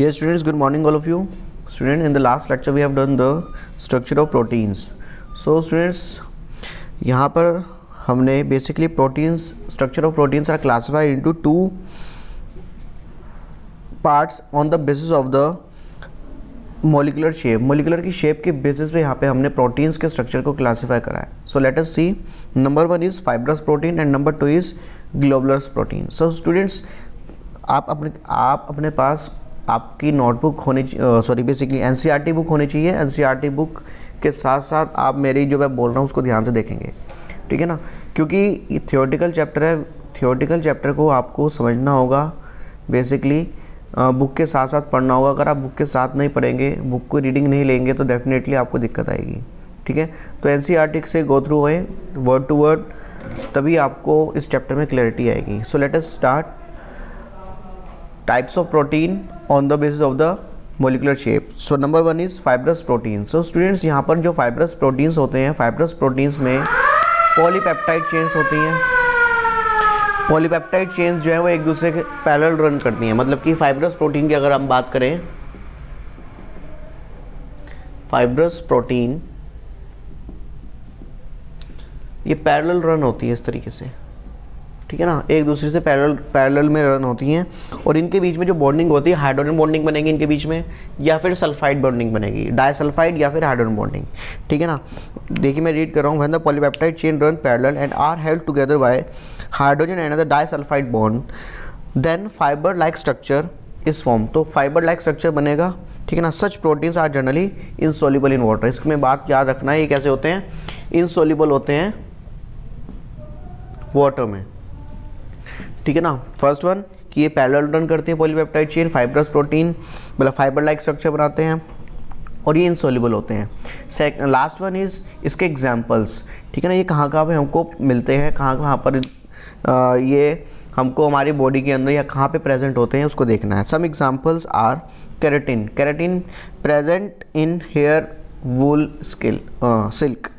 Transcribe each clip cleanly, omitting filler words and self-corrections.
Yes students, good morning all of you. Students, in the last lecture we have done the structure of proteins. So students, यहाँ पर हमने basically proteins, structure of proteins are classified into two parts on the basis of the molecular shape. Molecular की shape के basis पे यहाँ पे हमने proteins के structure को classify करा है. So let us see. Number one is fibrous protein and number two is globular protein. So students, आप अपने पास आपकी नोटबुक होनी सॉरी बेसिकली एनसीईआरटी बुक होनी चाहिए. एनसीईआरटी बुक के साथ साथ आप मेरी जो मैं बोल रहा हूँ उसको ध्यान से देखेंगे, ठीक है ना, क्योंकि ये थियोरेटिकल चैप्टर है. थियोरेटिकल चैप्टर को आपको समझना होगा, बेसिकली बुक के साथ साथ पढ़ना होगा. अगर आप बुक के साथ नहीं पढ़ेंगे, बुक को रीडिंग नहीं लेंगे तो डेफिनेटली आपको दिक्कत आएगी, ठीक है. तो एनसीईआरटी से गो थ्रू होए वर्ड टू वर्ड, तभी आपको इस चैप्टर में क्लैरिटी आएगी. So let us start. Types of protein on the basis of the molecular shape. So number one is fibrous protein. So students, यहाँ पर जो fibrous proteins होते हैं, fibrous proteins में polypeptide chains होती हैं. polypeptide chains जो है वो एक दूसरे के पैरेलल रन करती हैं. मतलब कि fibrous protein की अगर हम बात करें, fibrous protein ये पैरेलल रन होती है इस तरीके से, ठीक है ना, एक दूसरे से पैरेलल में रन होती हैं. और इनके बीच में जो बॉन्डिंग होती है, हाइड्रोजन बॉन्डिंग बनेगी इनके बीच में, या फिर सल्फाइड बॉन्डिंग बनेगी, डाइसल्फाइड या फिर हाइड्रोजन बॉन्डिंग, ठीक है ना. देखिए मैं रीड कर रहा हूँ. When the polypeptide chain run parallel and are held together by hydrogen and other disulphide bond, then fibre like structure is form. तो फाइबर लाइक स्ट्रक्चर बनेगा, ठीक है ना. Such proteins are generally insoluble in water. इसमें बात याद रखना है, ये कैसे होते हैं, इनसॉल्युबल होते हैं वाटर में, ठीक है ना. फर्स्ट वन कि ये पैरेलल रन करते हैं पॉलीपेप्टाइड चेन, फाइब्रस प्रोटीन मतलब फाइबर लाइक स्ट्रक्चर बनाते हैं, और ये इनसॉल्युबल होते हैं. लास्ट वन इज इसके एग्जांपल्स, ठीक है ना. ये कहाँ कहाँ पे हमको मिलते हैं, कहाँ पर ये हमको हमारी बॉडी के अंदर या कहाँ पे प्रेजेंट होते हैं उसको देखना है. Some examples are keratin. Keratin present in hair wool silk,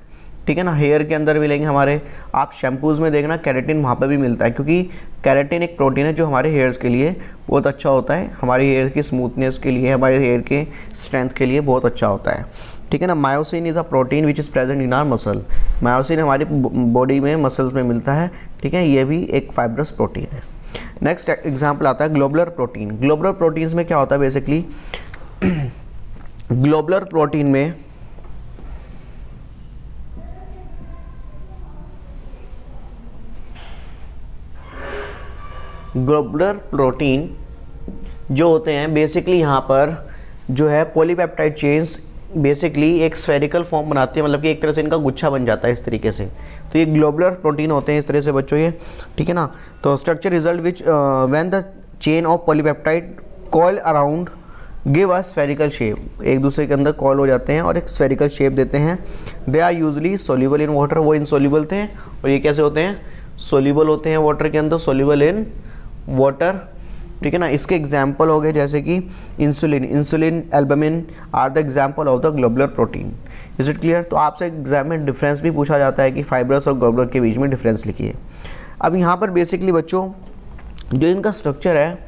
ठीक है ना. हेयर के अंदर मिलेंगे हमारे. आप शैम्पूज़ में देखना केराटिन वहाँ पर भी मिलता है, क्योंकि केराटिन एक प्रोटीन है जो हमारे हेयर्स के लिए बहुत अच्छा होता है, हमारे हेयर की स्मूथनेस के लिए, हमारे हेयर के स्ट्रेंथ के लिए बहुत अच्छा होता है, ठीक है ना. Myosin is a protein which is present in are muscle. Myosin हमारी बॉडी में मसल्स में मिलता है, ठीक है. ये भी एक फाइब्रस प्रोटीन है. नेक्स्ट एग्जाम्पल आता है ग्लोबुलर प्रोटीन. ग्लोबुलर प्रोटीन्स में क्या होता है बेसिकली, ग्लोबुलर प्रोटीन में ग्लोबुलर प्रोटीन जो होते हैं बेसिकली यहाँ पर जो है पॉलीपेप्टाइड चेन्स बेसिकली एक स्फेरिकल फॉर्म बनाते हैं, मतलब कि एक तरह से इनका गुच्छा बन जाता है इस तरीके से. तो ये ग्लोबुलर प्रोटीन होते हैं इस तरह से बच्चों ये, ठीक है ना. तो structure result which when the chain of polypeptide coil around give a spherical shape. एक दूसरे के अंदर कॉल हो जाते हैं और एक स्फेरिकल शेप देते हैं. They are usually soluble in water. वो इनसोल्यूबल थे और ये कैसे होते हैं, सोल्यूबल होते हैं वाटर के अंदर, सोल्यूबल इन वाटर, ठीक है ना. इसके एग्जाम्पल हो गए जैसे कि insulin, albumin are the example of the globular protein. Is it clear. तो आपसे एग्जाम में डिफरेंस भी पूछा जाता है कि फाइब्रस और ग्लोबुलर के बीच में डिफरेंस लिखिए. अब यहाँ पर बेसिकली बच्चों जो इनका स्ट्रक्चर है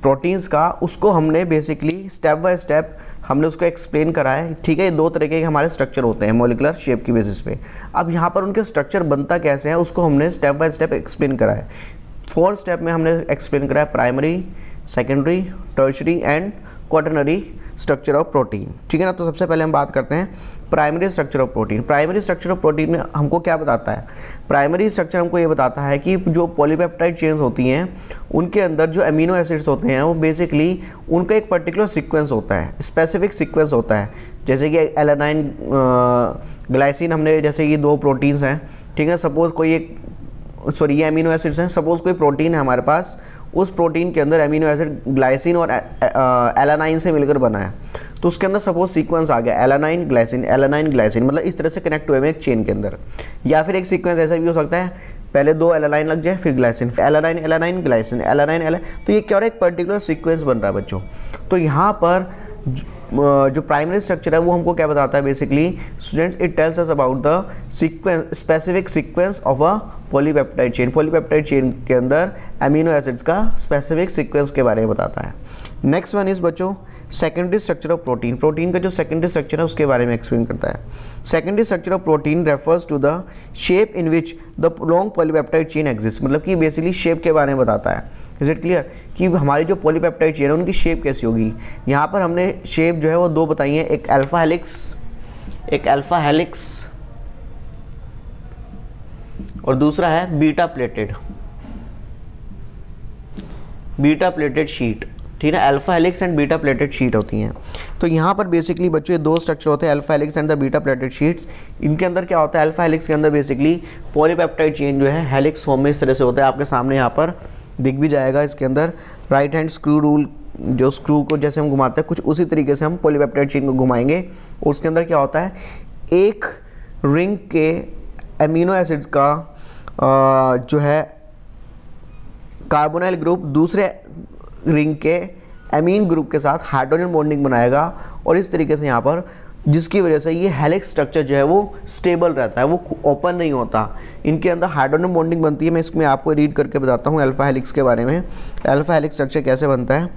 प्रोटीन्स का, उसको हमने बेसिकली स्टेप बाय स्टेप हमने उसको एक्सप्लेन करा है, ठीक है. ये दो तरीके के हमारे स्ट्रक्चर होते हैं मॉलिक्यूलर शेप की बेसिस पे. अब यहाँ पर उनके स्ट्रक्चर बनता कैसे है उसको हमने स्टेप बाय स्टेप एक्सप्लेन करा है. 4 स्टेप में हमने एक्सप्लेन करा है primary, secondary, tertiary and quaternary structure of protein, ठीक है ना. तो सबसे पहले हम बात करते हैं primary structure of protein. Primary structure of protein में हमको क्या बताता है, प्राइमरी स्ट्रक्चर हमको ये बताता है कि जो पॉलीपेप्टाइड चेन्स होती हैं उनके अंदर जो अमीनो एसिड्स होते हैं वो बेसिकली उनका एक पर्टिकुलर सीक्वेंस होता है, स्पेसिफिक सीक्वेंस होता है. जैसे कि एलानाइन, ग्लाइसिन, हमने जैसे ये 2 प्रोटीन्स हैं, ठीक है. सपोज कोई एक ये अमीनो एसिड्स हैं. सपोज कोई प्रोटीन है हमारे पास, उस प्रोटीन के अंदर अमीनो एसिड ग्लाइसिन और एलानाइन से मिलकर बना है, तो उसके अंदर सपोज सीक्वेंस आ गया एलानाइन ग्लाइसिन, मतलब इस तरह से कनेक्ट हुए हैं एक चेन के अंदर. या फिर एक सीक्वेंस ऐसा भी हो सकता है, पहले 2 एलानाइन लग जाए फिर ग्लाइसिन, फिर एलानाइन ग्लाइसिन, तो ये क्या हो रहा है, एक पर्टिकुलर सीक्वेंस बन रहा है बच्चों. तो यहाँ पर जो प्राइमरी स्ट्रक्चर है वो हमको क्या बताता है basically students, it tells us about the sequence, specific sequence of a polypeptide chain. Polypeptide chain के अंदर अमीनो एसिड्स का स्पेसिफिक सीक्वेंस के बारे में बताता है। नेक्स्ट वन इज बच्चों secondary structure of protein. Protein का जो सेकेंडरी स्ट्रक्चर है उसके बारे में एक्सप्लेन करता है। Secondary structure of protein refers to the shape in which the long polypeptide chain exist. मतलब कि बेसिकली शेप के बारे में बताता है। इज इट क्लियर कि हमारी जो पॉलीपेप्टाइड चेन है उनकी शेप कैसी होगी। यहाँ पर हमने शेप जो है वो दो बताई है, एक अल्फा हेलिक्स और दूसरा है बीटा प्लेटेड शीट। ठीक है, alpha helix and beta pleated sheet होती हैं। तो यहाँ पर बेसिकली बच्चों ये दो स्ट्रक्चर होते हैं, alpha helix and the beta pleated sheets. इनके अंदर क्या होता है, अल्फा हेलिक्स के अंदर बेसिकली पॉलीपेप्टाइड चेन जो है हेलिक्स फॉर्म में इस तरह से होता है। आपके सामने यहाँ पर दिख भी जाएगा। इसके अंदर राइट हैंड स्क्रू रूल, जो स्क्रू को जैसे हम घुमाते हैं कुछ उसी तरीके से हम पॉलीपेप्टाइड चेन को घुमाएंगे। और उसके अंदर क्या होता है, एक रिंग के अमीनो एसिड्स का जो है कार्बोनाइल ग्रुप दूसरे रिंग के एमीन ग्रुप के साथ हाइड्रोजन बॉन्डिंग बनाएगा और इस तरीके से यहाँ पर, जिसकी वजह से ये हेलिक्स स्ट्रक्चर जो है वो स्टेबल रहता है, वो ओपन नहीं होता। इनके अंदर हाइड्रोजन बॉन्डिंग बनती है। मैं इसमें आपको रीड करके बताता हूँ अल्फा हेलिक्स के बारे में। अल्फा हेलिक्स स्ट्रक्चर कैसे बनता है।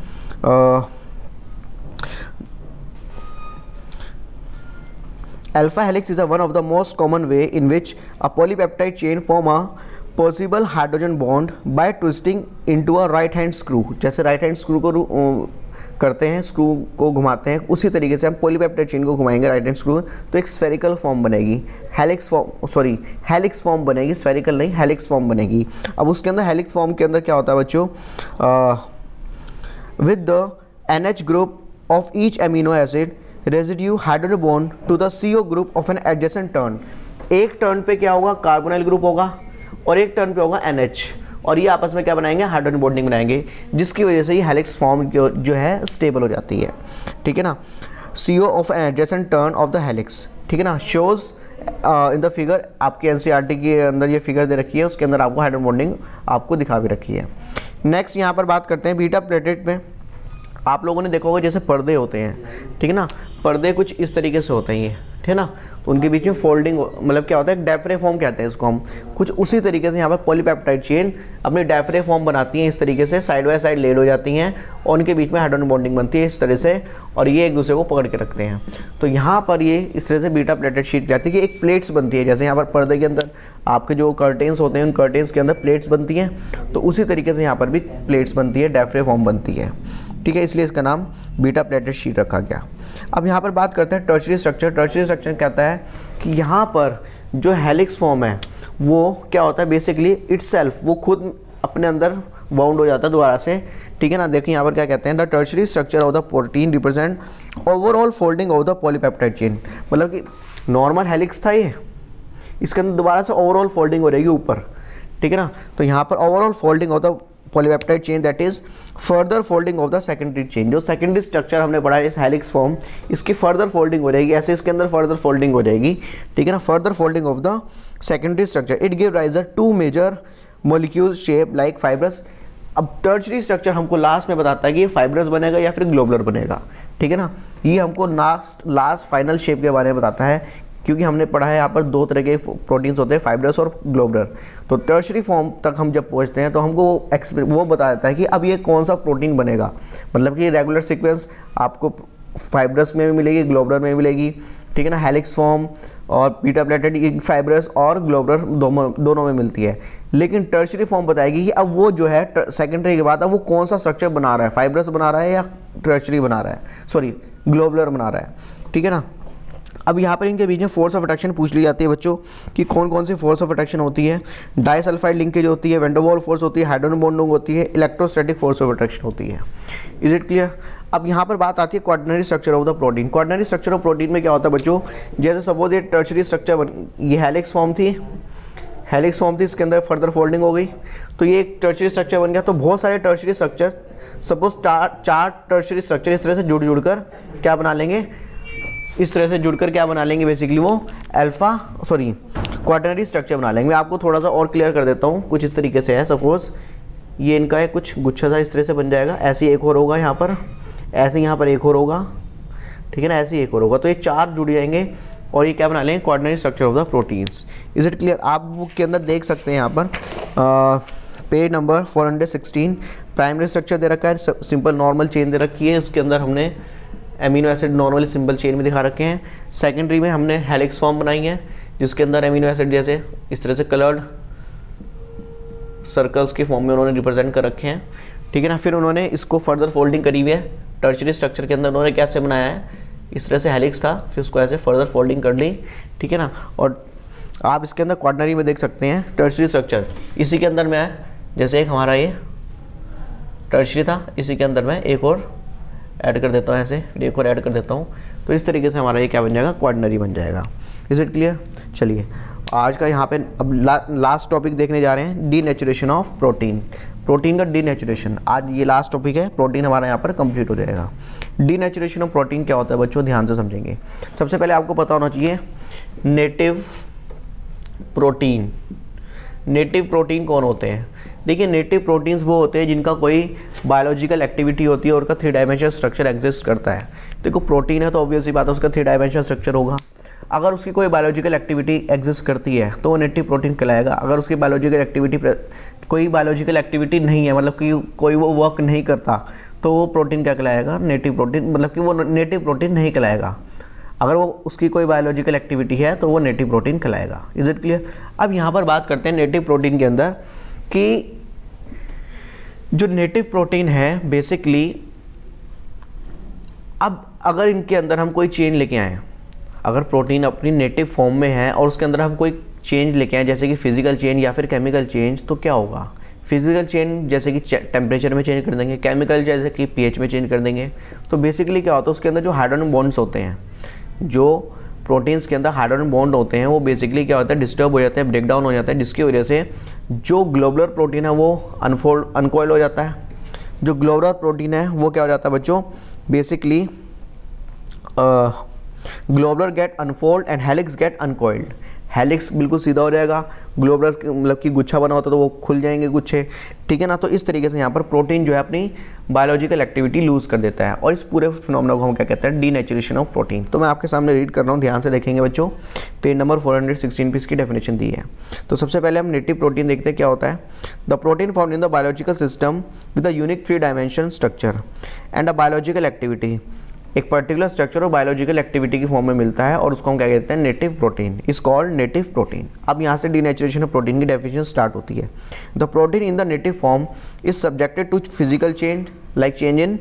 Alpha helix is one of the most common way in which a polypeptide chain form a possible hydrogen bond by twisting into a right hand screw. जैसे right hand screw को करते हैं, screw को घुमाते हैं, उसी तरीके से हम पॉलीपेप्टाइड चेन को घुमाएंगे राइट हैंड स्क्रू, तो एक स्फेरिकल फॉर्म बनेगी, हेलिक्स फॉर्म बनेगी, स्फेरिकल नहीं हेलिक्स फॉर्म बनेगी। अब उसके अंदर हेलिक्स फॉर्म के अंदर क्या होता है बच्चों, with the NH group of each amino acid residue hydrogen bond to the CO group of an adjacent turn. एक टर्न पे क्या होगा, कार्बोनाइल ग्रुप होगा और एक टर्न पे होगा NH, और ये आपस में क्या बनाएंगे, हाइड्रोजन बॉन्डिंग बनाएंगे, जिसकी वजह से ये हेलिक्स फॉर्म जो है स्टेबल हो जाती है। ठीक है ना, CO of an adjacent turn of the helix. ठीक है ना, शोज इन द फिगर, आपके NCERT के अंदर ये फिगर दे रखी है, उसके अंदर आपको हाइड्रोजन बॉन्डिंग आपको दिखा भी रखी है। नेक्स्ट यहाँ पर बात करते हैं बीटा प्लेटेड में। आप लोगों ने देखा होगा जैसे पर्दे होते हैं, ठीक है ना, पर्दे कुछ इस तरीके से होते हैं ये, ठीक है ना, तो उनके बीच में फोल्डिंग, मतलब क्या होता है, डायफ्रे फॉर्म कहते हैं इसको हम। कुछ उसी तरीके से यहाँ पर पॉलीपेप्टाइड चेन अपनी डायफ्रे फॉर्म बनाती हैं, इस तरीके से साइड बाय साइड लेड हो जाती हैं और उनके बीच में हाइड्रोजन बॉन्डिंग बनती है इस तरह से, और ये एक दूसरे को पकड़ के रखते हैं। तो यहाँ पर ये इस तरह से बीटा प्लेटेड शीट जाती है कि एक प्लेट्स बनती है, जैसे यहाँ पर पर्दे के अंदर आपके जो कर्टेन्स होते हैं उन कर्टेन्स के अंदर प्लेट्स बनती हैं, तो उसी तरीके से यहाँ पर भी प्लेट्स बनती है, डायफ्रे फॉर्म बनती है। ठीक है, इसलिए इसका नाम बीटा प्लेटेड शीट रखा गया। अब यहाँ पर बात करते हैं टर्शियरी स्ट्रक्चर। टर्शियरी स्ट्रक्चर कहता है कि यहाँ पर जो हेलिक्स फॉर्म है वो क्या होता है, बेसिकली इटसेल्फ वो खुद अपने अंदर बाउंड हो जाता है दोबारा से। ठीक है ना, देखिए यहाँ पर क्या कहते हैं, the tertiary structure of the protein represent overall folding of the polypeptide chain. मतलब कि नॉर्मल हेलिक्स था ये, इसके अंदर दोबारा से ओवरऑल फोल्डिंग हो रहेगी ऊपर। ठीक है ना, तो यहाँ पर overall folding of the polypeptide chain, that is further folding of the secondary chain. जो सेकेंडरी स्ट्रक्चर हमने पढ़ा है इस हेलिक्स फॉर्म, इसकी फर्दर फोल्डिंग हो जाएगी, ऐसे इसके अंदर फर्दर फोल्डिंग हो जाएगी। ठीक है ना, further folding of the secondary structure, it give rise the two major molecule shape like fibrous. अब टर्शियरी स्ट्रक्चर हमको लास्ट में बताता है कि ये फाइब्रस बनेगा या फिर ग्लोबुलर बनेगा। ठीक है ना, ये हमको लास्ट फाइनल शेप के बारे में बताता है, क्योंकि हमने पढ़ा है यहाँ पर दो तरह के प्रोटीन्स होते हैं, फाइब्रस और ग्लोबुलर। तो टर्शियरी फॉर्म तक हम जब पहुँचते हैं तो हमको वो बता देता है कि अब ये कौन सा प्रोटीन बनेगा। मतलब कि रेगुलर सीक्वेंस आपको फाइब्रस में भी मिलेगी, ग्लोबुलर में भी मिलेगी। ठीक है ना, हेलिक्स फॉर्म और बीटा प्लेटेड फाइब्रस और ग्लोबुलर दोनों में मिलती है, लेकिन टर्शियरी फॉर्म बताएगी कि अब वो जो है सेकेंडरी के बाद अब वो कौन सा स्ट्रक्चर बना रहा है, फाइब्रस बना रहा है या टर्शियरी बना रहा है, सॉरी ग्लोबुलर बना रहा है। ठीक है ना, अब यहाँ पर इनके बीच में फोर्स ऑफ अट्रैक्शन पूछ ली जाती है बच्चों कि कौन कौन सी फोर्स ऑफ अट्रैक्शन होती है। डाइसल्फाइड लिंकेज होती है, वैन डर वाल्स फोर्स होती है, हाइड्रोजन बॉन्डिंग होती है, इलेक्ट्रोस्टैटिक फोर्स ऑफ अट्रैक्शन होती है। Is it clear. अब यहाँ पर बात आती है quaternary structure of the protein. Quaternary structure of protein में क्या होता है बच्चों, जैसे सपोज ये टर्शियरी स्ट्रक्चर ये हेलिक्स फॉर्म थी, इसके अंदर फर्दर फोल्डिंग हो गई, तो ये एक टर्शियरी स्ट्रक्चर बन गया। तो बहुत सारे टर्शियरी स्ट्रक्चर, सपोज चार टर्शियरी स्ट्रक्चर इस तरह से जुड़ कर क्या बना लेंगे, इस तरह से जुड़कर क्या बना लेंगे, बेसिकली वो क्वार्टनरी स्ट्रक्चर बना लेंगे। मैं आपको थोड़ा सा और क्लियर कर देता हूँ, कुछ इस तरीके से है। सपोज ये इनका है कुछ गुच्छा सा इस तरह से बन जाएगा, ऐसे एक और होगा यहाँ पर, ऐसे यहाँ पर एक और होगा, ठीक है ना, ऐसे एक और होगा, तो ये चार जुड़ जाएंगे, और ये क्या बना लेंगे, quaternary structure of the proteins. Is it clear? आप बुक के अंदर देख सकते हैं यहाँ पर पेज नंबर 416 प्राइमरी स्ट्रक्चर दे रखा है, सिंपल नॉर्मल चेन दे रखी है, उसके अंदर हमने amino acid normally simple chain में दिखा रखे हैं। सेकेंडरी में हमने हेलिक्स फॉर्म बनाई है जिसके अंदर एमिनो एसिड जैसे इस तरह से कलर्ड सर्कल्स के फॉर्म में उन्होंने रिप्रेजेंट कर रखे हैं, ठीक है ना। फिर उन्होंने इसको फर्दर फोल्डिंग करी हुई है, टर्शरी स्ट्रक्चर के अंदर उन्होंने कैसे बनाया है, इस तरह से हेलिक्स था, फिर उसको ऐसे फर्दर फोल्डिंग कर ली, ठीक है ना। और आप इसके अंदर क्वार्टनरी में देख सकते हैं टर्शरी स्ट्रक्चर, इसी के अंदर में जैसे एक हमारा ये टर्शरी था, इसी के अंदर मैं एक और ऐड कर देता हूँ, ऐसे एक और ऐड कर देता हूँ, तो इस तरीके से हमारा ये क्या बन जाएगा, क्वार्टनरी बन जाएगा। Is it clear? चलिए आज का यहाँ पे अब लास्ट टॉपिक देखने जा रहे हैं, डीनेचुरेशन ऑफ प्रोटीन। प्रोटीन का डीनेचुरेशन, आज ये लास्ट टॉपिक है, प्रोटीन हमारा यहाँ पर कंप्लीट हो जाएगा। डीनेचुरेशन ऑफ प्रोटीन क्या होता है बच्चों, ध्यान से समझेंगे। सबसे पहले आपको पता होना चाहिए नेटिव प्रोटीन। नेटिव प्रोटीन कौन होते हैं? देखिए नेटिव प्रोटीन्स वो होते हैं जिनका कोई बायोलॉजिकल एक्टिविटी होती है और उसका 3 डायमेंशनल स्ट्रक्चर एग्जिस्ट करता है। देखो प्रोटीन है तो ऑब्वियस ही बात है उसका 3 डायमेंशनल स्ट्रक्चर होगा। अगर उसकी कोई बायोलॉजिकल एक्टिविटी एग्जिस्ट करती है तो वो नेटिव प्रोटीन कहलाएगा। अगर उसकी कोई बायोलॉजिकल एक्टिविटी नहीं है, मतलब कि कोई वो वर्क नहीं करता, तो वो प्रोटीन क्या कहलाएगा, नेटिव प्रोटीन, मतलब कि वो नेटिव प्रोटीन नहीं कहलाएगा। अगर वो उसकी कोई बायोलॉजिकल एक्टिविटी है तो वो नेटिव प्रोटीन कहलाएगा। Is it clear? अब यहाँ पर बात करते हैं नेटिव प्रोटीन के अंदर कि जो नेटिव प्रोटीन है बेसिकली, अब अगर इनके अंदर हम कोई चेंज लेके आए, अगर प्रोटीन अपनी नेटिव फॉर्म में है और उसके अंदर हम कोई चेंज लेके आए जैसे कि फिजिकल चेंज या फिर केमिकल चेंज, तो क्या होगा? फिजिकल चेंज जैसे कि टेम्परेचर में चेंज कर देंगे, केमिकल जैसे कि पीएच में चेंज कर देंगे। तो बेसिकली क्या होता है, उसके अंदर जो हाइड्रोजन बॉन्ड्स होते हैं, जो प्रोटीन्स के अंदर हाइड्रोजन बॉन्ड होते हैं, वो बेसिकली क्या होता है, डिस्टर्ब हो जाते हैं, ब्रेक डाउन हो जाता है, जिसकी वजह से जो ग्लोबुलर प्रोटीन है वो अनकॉइल हो जाता है। जो ग्लोबुलर प्रोटीन है वो क्या हो जाता है बच्चों, basically globular get unfold and helix get uncoiled. Helix बिल्कुल सीधा हो जाएगा, ग्लोबुलर मतलब कि गुच्छा बना होता है तो वो खुल जाएंगे गुच्छे, ठीक है ना। तो इस तरीके से यहाँ पर प्रोटीन जो है अपनी बायोलॉजिकल एक्टिविटी लूज कर देता है, और इस पूरे फिनोमेना को हम क्या कहते हैं, डीनेचुरेशन ऑफ प्रोटीन। तो मैं आपके सामने रीड कर रहा हूँ, ध्यान से देखेंगे बच्चों। पेज नंबर 416 पे इसकी डेफिनेशन दी है। तो सबसे पहले हम नेटिव प्रोटीन देखते हैं क्या होता है। The protein found in the biological system with a unique 3 dimension structure and a biological activity, एक पर्टिकुलर स्ट्रक्चर और बायोलॉजिकल एक्टिविटी की फॉर्म में मिलता है, और उसको हम क्या कहते हैं, native protein. Is called native protein. अब यहाँ से डीनेचुरेशन ऑफ प्रोटीन की डेफिनेशन स्टार्ट होती है। The protein in the native form is subjected to physical change like change in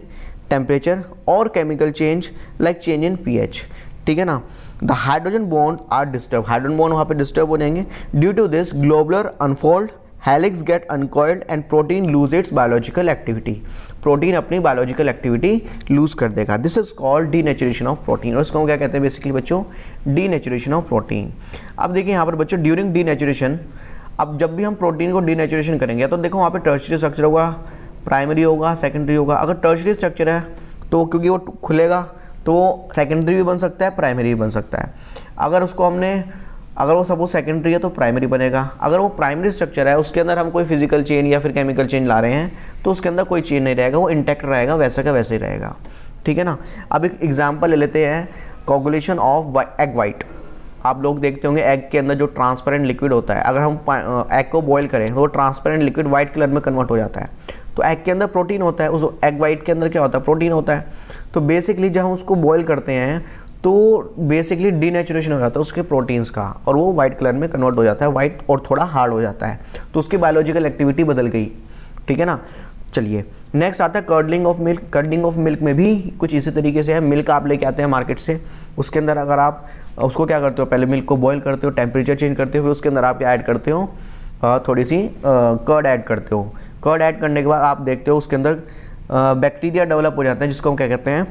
temperature और chemical change like change in pH, ठीक है ना। The hydrogen bond are disturb, hydrogen bond वहाँ पे disturb हो जाएंगे। Due to this globular unfold, helix get uncoiled and protein lose its biological activity. Protein अपनी biological activity lose कर देगा। This is called denaturation of protein, और इसको क्या कहते हैं बेसिकली बच्चों, डीनेचुरेशन ऑफ प्रोटीन। अब देखिए यहाँ पर बच्चों ड्यूरिंग डीनेचुरेशन, अब जब भी हम प्रोटीन को डीनेचुरेशन करेंगे तो देखो वहाँ पे टर्शरी स्ट्रक्चर होगा, प्राइमरी होगा, सेकेंडरी होगा। अगर टर्शरी स्ट्रक्चर है तो क्योंकि वो खुलेगा तो सेकेंडरी भी बन सकता है, प्राइमरी भी बन सकता है। अगर वो सपोज सेकेंडरी है तो प्राइमरी बनेगा। अगर वो प्राइमरी स्ट्रक्चर है उसके अंदर हम कोई फिजिकल चेन या फिर केमिकल चेन ला रहे हैं तो उसके अंदर कोई चेन नहीं रहेगा, वो इंटैक्ट रहेगा, वैसा का वैसे ही रहेगा, ठीक है ना। अब एक एग्जांपल ले लेते हैं, कोगुलेशन ऑफ एग वाइट। आप लोग देखते होंगे एग के अंदर जो ट्रांसपेरेंट लिक्विड होता है, अगर हम एग को बॉयल करें तो वो ट्रांसपेरेंट लिक्विड वाइट कलर में कन्वर्ट हो जाता है। तो एग के अंदर प्रोटीन होता है, उस एग वाइट के अंदर क्या होता है, प्रोटीन होता है। तो बेसिकली जब हम उसको बॉयल करते हैं तो बेसिकली डीनेचुरेशन हो जाता है उसके प्रोटीन्स का, और वो वाइट कलर में कन्वर्ट हो जाता है, वाइट और थोड़ा हार्ड हो जाता है, तो उसकी बायोलॉजिकल एक्टिविटी बदल गई, ठीक है ना। चलिए नेक्स्ट आता है curdling of milk. Curdling of milk में भी कुछ इसी तरीके से है। मिल्क आप लेके आते हैं मार्केट से, उसके अंदर अगर आप उसको क्या करते हो, पहले मिल्क को बॉयल करते हो, टेम्परेचर चेंज करते हो, फिर उसके अंदर आप क्या ऐड करते हो, थोड़ी सी कर्ड ऐड करते हो। कर्ड ऐड करने के बाद आप देखते हो उसके अंदर बैक्टीरिया डेवलप हो जाता है, जिसको हम क्या कहते हैं,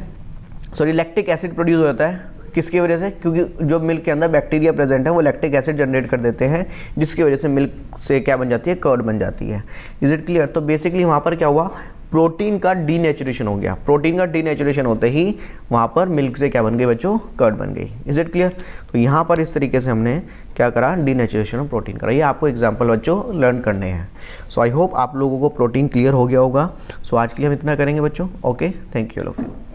लैक्टिक एसिड प्रोड्यूस हो जाता है। किसकी वजह से, क्योंकि जो मिल्क के अंदर बैक्टीरिया प्रेजेंट है वो लैक्टिक एसिड जनरेट कर देते हैं, जिसकी वजह से मिल्क से क्या बन जाती है, कर्ड बन जाती है। Is it clear? तो बेसिकली वहाँ पर क्या हुआ, प्रोटीन का डीनेचुरेशन हो गया। प्रोटीन का डीनेचुरेशन होते ही वहाँ पर मिल्क से क्या बन गई बच्चों, कर्ड बन गई। Is it clear? तो यहाँ पर इस तरीके से हमने क्या करा, डीनेचुरेशन ऑफ प्रोटीन करा। ये आपको एग्जाम्पल बच्चों लर्न करने हैं। सो आई होप आप लोगों को प्रोटीन क्लियर हो गया होगा। सो आज के लिए हम इतना करेंगे बच्चों। Okay, thank you all of you.